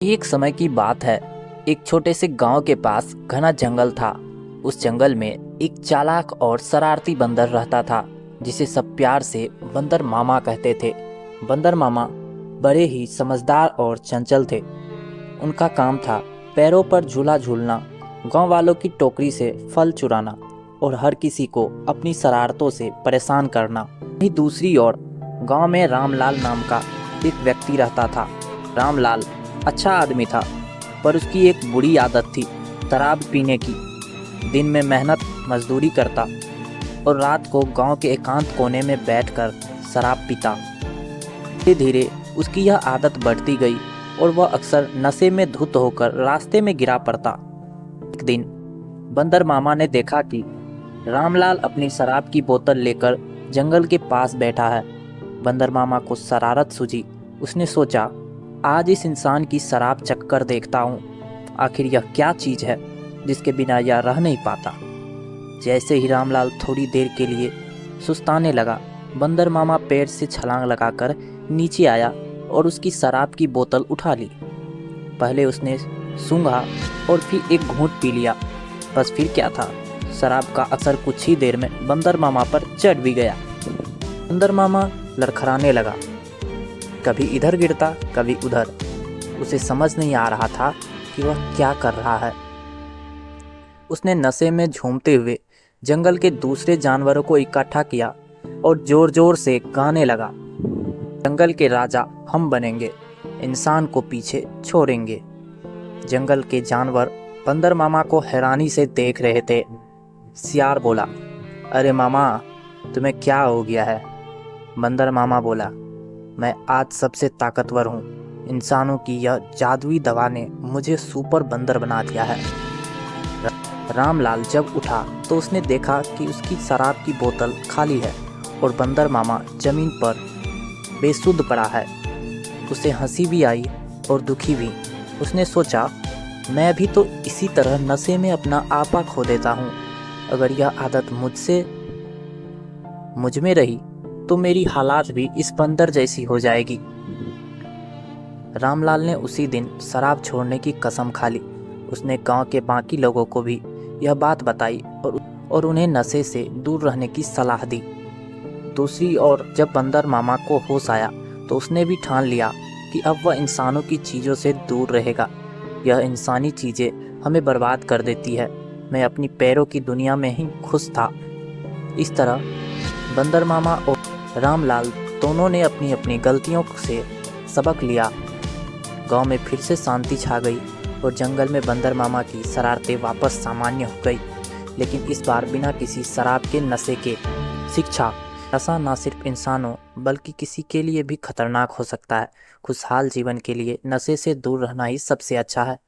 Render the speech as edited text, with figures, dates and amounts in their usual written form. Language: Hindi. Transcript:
एक समय की बात है। एक छोटे से गांव के पास घना जंगल था। उस जंगल में एक चालाक और शरारती बंदर रहता था, जिसे सब प्यार से बंदर मामा कहते थे। बंदर मामा बड़े ही समझदार और चंचल थे। उनका काम था पैरों पर झूला झूलना, गांव वालों की टोकरी से फल चुराना और हर किसी को अपनी शरारतों से परेशान करना। वहीं दूसरी ओर गांव में रामलाल नाम का एक व्यक्ति रहता था। रामलाल अच्छा आदमी था, पर उसकी एक बुरी आदत थी शराब पीने की। दिन में मेहनत मजदूरी करता और रात को गांव के एकांत कोने में बैठकर शराब पीता। धीरे धीरे उसकी यह आदत बढ़ती गई और वह अक्सर नशे में धुत होकर रास्ते में गिरा पड़ता। एक दिन बंदर मामा ने देखा कि रामलाल अपनी शराब की बोतल लेकर जंगल के पास बैठा है। बंदर मामा को शरारत सूझी। उसने सोचा, आज इस इंसान की शराब चखकर देखता हूँ, आखिर यह क्या चीज़ है जिसके बिना यह रह नहीं पाता। जैसे ही रामलाल थोड़ी देर के लिए सुस्ताने लगा, बंदर मामा पेड़ से छलांग लगाकर नीचे आया और उसकी शराब की बोतल उठा ली। पहले उसने सूंघा और फिर एक घूंट पी लिया। बस फिर क्या था, शराब का असर कुछ ही देर में बंदर मामा पर चढ़ भी गया। बंदर मामा लड़खड़ाने लगा, कभी इधर गिरता कभी उधर। उसे समझ नहीं आ रहा था कि वह क्या कर रहा है। उसने नशे में झूमते हुए जंगल के दूसरे जानवरों को इकट्ठा किया और जोर जोर से गाने लगा, जंगल के राजा हम बनेंगे, इंसान को पीछे छोड़ेंगे। जंगल के जानवर बंदर मामा को हैरानी से देख रहे थे। सियार बोला, अरे मामा, तुम्हें क्या हो गया है? बंदर मामा बोला, मैं आज सबसे ताकतवर हूँ। इंसानों की यह जादुई दवा ने मुझे सुपर बंदर बना दिया है। रामलाल जब उठा तो उसने देखा कि उसकी शराब की बोतल खाली है और बंदर मामा जमीन पर बेसुध पड़ा है। उसे हंसी भी आई और दुखी भी। उसने सोचा, मैं भी तो इसी तरह नशे में अपना आपा खो देता हूँ। अगर यह आदत मुझ में रही तो मेरी हालात भी इस बंदर जैसी हो जाएगी। रामलाल ने उसी दिन शराब छोड़ने की कसम खा ली। उसने गांव के बाकी लोगों को भी यह बात बताई और उन्हें नशे से दूर रहने की सलाह दी। दूसरी ओर जब बंदर मामा को होश आया तो उसने भी ठान लिया कि अब वह इंसानों की चीज़ों से दूर रहेगा। यह इंसानी चीज़ें हमें बर्बाद कर देती है। मैं अपनी पैरों की दुनिया में ही खुश था। इस तरह बंदर मामा और रामलाल दोनों ने अपनी अपनी गलतियों से सबक लिया। गांव में फिर से शांति छा गई और जंगल में बंदर मामा की शरारतें वापस सामान्य हो गई, लेकिन इस बार बिना किसी शराब के नशे के। शिक्षा, नशा न सिर्फ इंसानों बल्कि किसी के लिए भी खतरनाक हो सकता है। खुशहाल जीवन के लिए नशे से दूर रहना ही सबसे अच्छा है।